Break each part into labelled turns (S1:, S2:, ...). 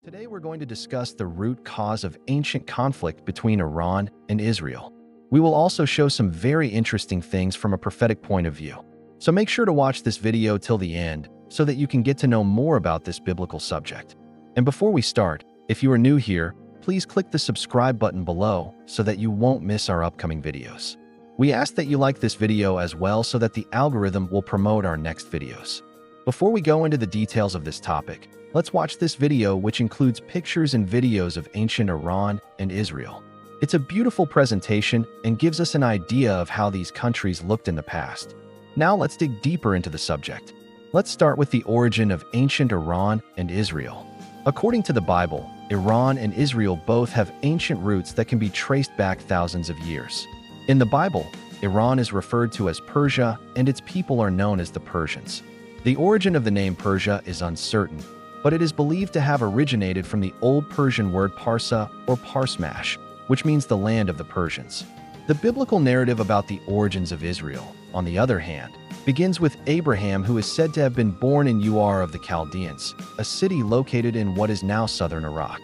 S1: Today we're going to discuss the root cause of ancient conflict between Iran and Israel. We will also show some very interesting things from a prophetic point of view. So make sure to watch this video till the end so that you can get to know more about this biblical subject. And before we start, if you are new here, please click the subscribe button below so that you won't miss our upcoming videos. We ask that you like this video as well so that the algorithm will promote our next videos. Before we go into the details of this topic, let's watch this video, which includes pictures and videos of ancient Iran and Israel. It's a beautiful presentation and gives us an idea of how these countries looked in the past. Now let's dig deeper into the subject. Let's start with the origin of ancient Iran and Israel. According to the Bible, Iran and Israel both have ancient roots that can be traced back thousands of years. In the Bible, Iran is referred to as Persia, and its people are known as the Persians. The origin of the name Persia is uncertain, but it is believed to have originated from the Old Persian word Parsa or Parsmash, which means the land of the Persians. The biblical narrative about the origins of Israel, on the other hand, begins with Abraham, who is said to have been born in Ur of the Chaldeans, a city located in what is now southern Iraq.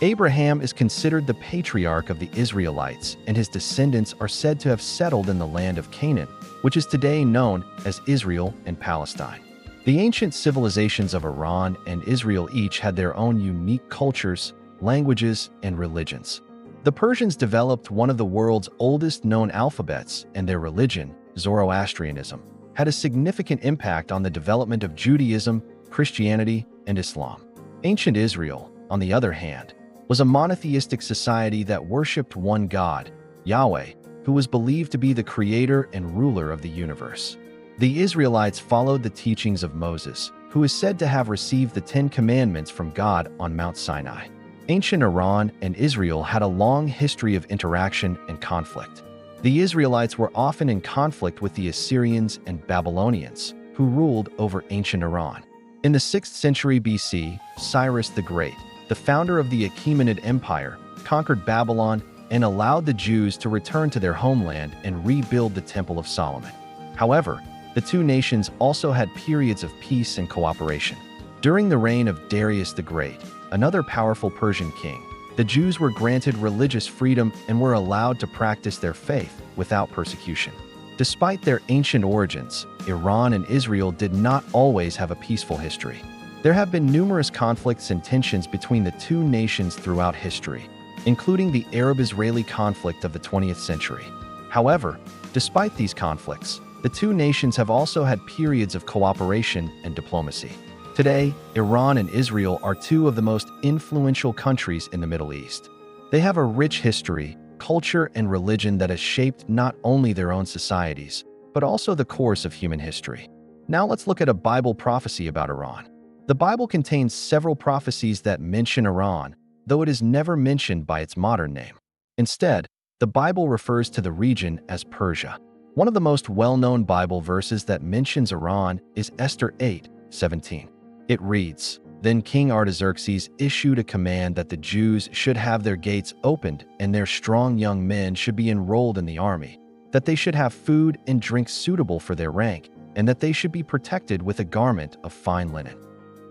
S1: Abraham is considered the patriarch of the Israelites, and his descendants are said to have settled in the land of Canaan, which is today known as Israel and Palestine. The ancient civilizations of Iran and Israel each had their own unique cultures, languages, and religions. The Persians developed one of the world's oldest known alphabets, and their religion, Zoroastrianism, had a significant impact on the development of Judaism, Christianity, and Islam. Ancient Israel, on the other hand, was a monotheistic society that worshipped one God, Yahweh, who was believed to be the creator and ruler of the universe. The Israelites followed the teachings of Moses, who is said to have received the Ten Commandments from God on Mount Sinai. Ancient Iran and Israel had a long history of interaction and conflict. The Israelites were often in conflict with the Assyrians and Babylonians, who ruled over ancient Iran. In the 6th century BC, Cyrus the Great, the founder of the Achaemenid Empire, conquered Babylon and allowed the Jews to return to their homeland and rebuild the Temple of Solomon. However, the two nations also had periods of peace and cooperation. During the reign of Darius the Great, another powerful Persian king, the Jews were granted religious freedom and were allowed to practice their faith without persecution. Despite their ancient origins, Iran and Israel did not always have a peaceful history. There have been numerous conflicts and tensions between the two nations throughout history, including the Arab-Israeli conflict of the 20th century. However, despite these conflicts, the two nations have also had periods of cooperation and diplomacy. Today, Iran and Israel are two of the most influential countries in the Middle East. They have a rich history, culture, and religion that has shaped not only their own societies, but also the course of human history. Now let's look at a Bible prophecy about Iran. The Bible contains several prophecies that mention Iran, though it is never mentioned by its modern name. Instead, the Bible refers to the region as Persia. One of the most well-known Bible verses that mentions Iran is Esther 8:17. It reads, "Then King Artaxerxes issued a command that the Jews should have their gates opened and their strong young men should be enrolled in the army, that they should have food and drink suitable for their rank, and that they should be protected with a garment of fine linen."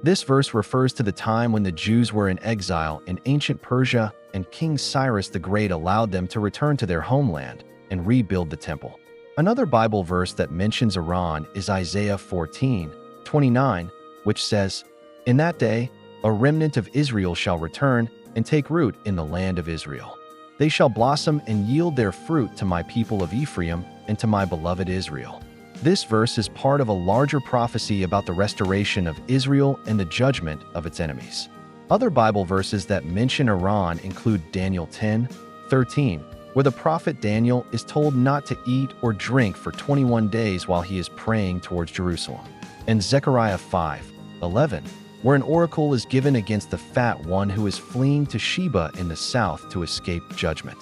S1: This verse refers to the time when the Jews were in exile in ancient Persia, and King Cyrus the Great allowed them to return to their homeland and rebuild the temple. Another Bible verse that mentions Iran is Isaiah 14:29, which says, "In that day, a remnant of Israel shall return and take root in the land of Israel. They shall blossom and yield their fruit to my people of Ephraim and to my beloved Israel." This verse is part of a larger prophecy about the restoration of Israel and the judgment of its enemies. Other Bible verses that mention Iran include Daniel 10:13, where the prophet Daniel is told not to eat or drink for 21 days while he is praying towards Jerusalem, and Zechariah 5:11, where an oracle is given against the fat one who is fleeing to Sheba in the south to escape judgment.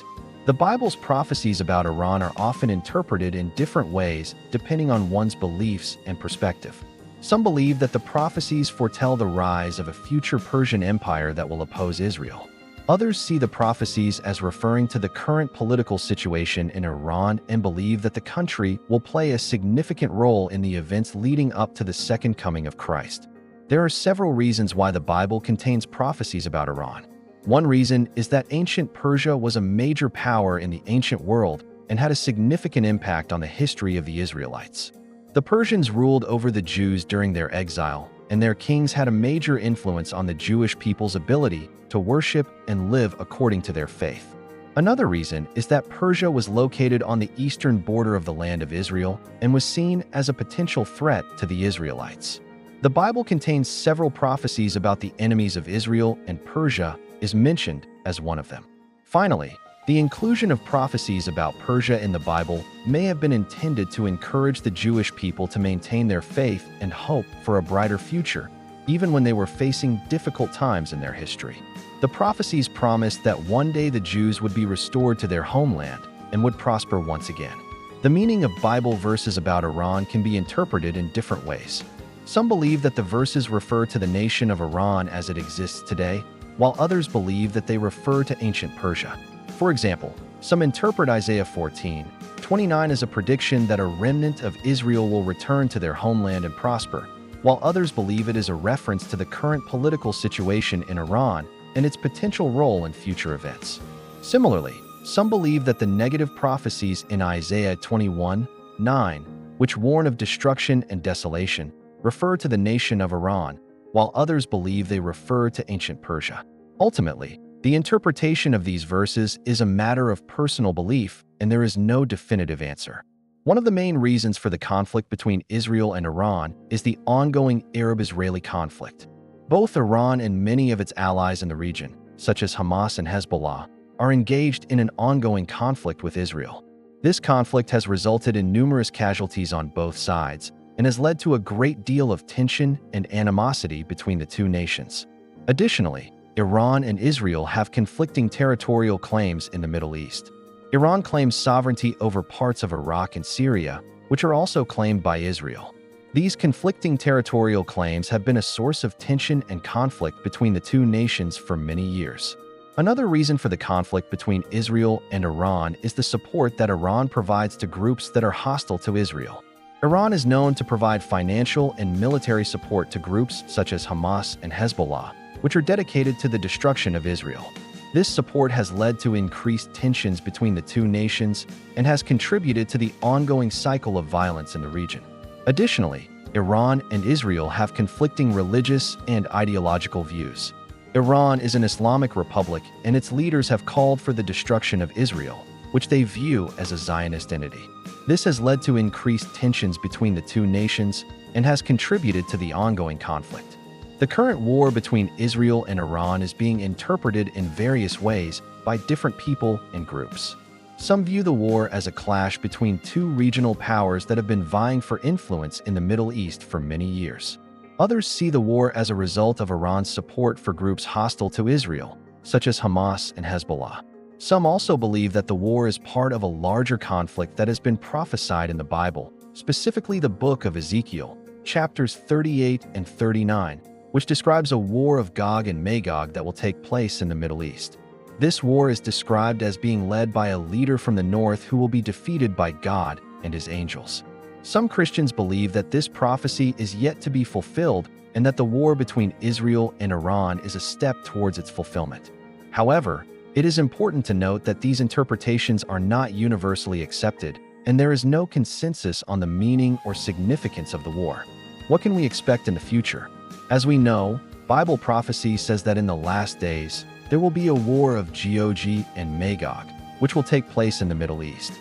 S1: The Bible's prophecies about Iran are often interpreted in different ways depending on one's beliefs and perspective. Some believe that the prophecies foretell the rise of a future Persian empire that will oppose Israel. Others see the prophecies as referring to the current political situation in Iran and believe that the country will play a significant role in the events leading up to the second coming of Christ. There are several reasons why the Bible contains prophecies about Iran. One reason is that ancient Persia was a major power in the ancient world and had a significant impact on the history of the Israelites. The Persians ruled over the Jews during their exile, and their kings had a major influence on the Jewish people's ability to worship and live according to their faith. Another reason is that Persia was located on the eastern border of the land of Israel and was seen as a potential threat to the Israelites. The Bible contains several prophecies about the enemies of Israel, and Persia is mentioned as one of them. Finally, the inclusion of prophecies about Persia in the Bible may have been intended to encourage the Jewish people to maintain their faith and hope for a brighter future, even when they were facing difficult times in their history. The prophecies promised that one day the Jews would be restored to their homeland and would prosper once again. The meaning of Bible verses about Iran can be interpreted in different ways. Some believe that the verses refer to the nation of Iran as it exists today, while others believe that they refer to ancient Persia. For example, some interpret Isaiah 14:29 as a prediction that a remnant of Israel will return to their homeland and prosper, while others believe it is a reference to the current political situation in Iran and its potential role in future events. Similarly, some believe that the negative prophecies in Isaiah 21:9, which warn of destruction and desolation, refer to the nation of Iran, while others believe they refer to ancient Persia. Ultimately, the interpretation of these verses is a matter of personal belief, and there is no definitive answer. One of the main reasons for the conflict between Israel and Iran is the ongoing Arab-Israeli conflict. Both Iran and many of its allies in the region, such as Hamas and Hezbollah, are engaged in an ongoing conflict with Israel. This conflict has resulted in numerous casualties on both sides and has led to a great deal of tension and animosity between the two nations. Additionally, Iran and Israel have conflicting territorial claims in the Middle East. Iran claims sovereignty over parts of Iraq and Syria, which are also claimed by Israel. These conflicting territorial claims have been a source of tension and conflict between the two nations for many years. Another reason for the conflict between Israel and Iran is the support that Iran provides to groups that are hostile to Israel. Iran is known to provide financial and military support to groups such as Hamas and Hezbollah, which are dedicated to the destruction of Israel. This support has led to increased tensions between the two nations and has contributed to the ongoing cycle of violence in the region. Additionally, Iran and Israel have conflicting religious and ideological views. Iran is an Islamic republic, and its leaders have called for the destruction of Israel, which they view as a Zionist entity. This has led to increased tensions between the two nations and has contributed to the ongoing conflict. The current war between Israel and Iran is being interpreted in various ways by different people and groups. Some view the war as a clash between two regional powers that have been vying for influence in the Middle East for many years. Others see the war as a result of Iran's support for groups hostile to Israel, such as Hamas and Hezbollah. Some also believe that the war is part of a larger conflict that has been prophesied in the Bible, specifically the book of Ezekiel, chapters 38 and 39, which describes a war of Gog and Magog that will take place in the Middle East. This war is described as being led by a leader from the north who will be defeated by God and his angels. Some Christians believe that this prophecy is yet to be fulfilled and that the war between Israel and Iran is a step towards its fulfillment. However, it is important to note that these interpretations are not universally accepted, and there is no consensus on the meaning or significance of the war. What can we expect in the future? As we know, Bible prophecy says that in the last days, there will be a war of Gog and Magog, which will take place in the Middle East.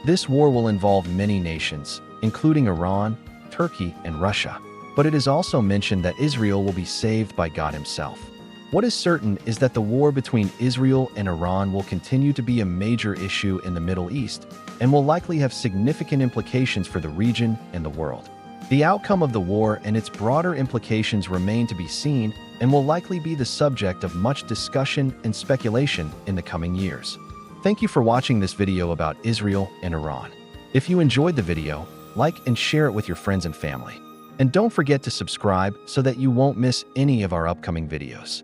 S1: This war will involve many nations, including Iran, Turkey, and Russia, but it is also mentioned that Israel will be saved by God himself. What is certain is that the war between Israel and Iran will continue to be a major issue in the Middle East and will likely have significant implications for the region and the world. The outcome of the war and its broader implications remain to be seen and will likely be the subject of much discussion and speculation in the coming years. Thank you for watching this video about Israel and Iran. If you enjoyed the video, like and share it with your friends and family. And don't forget to subscribe so that you won't miss any of our upcoming videos.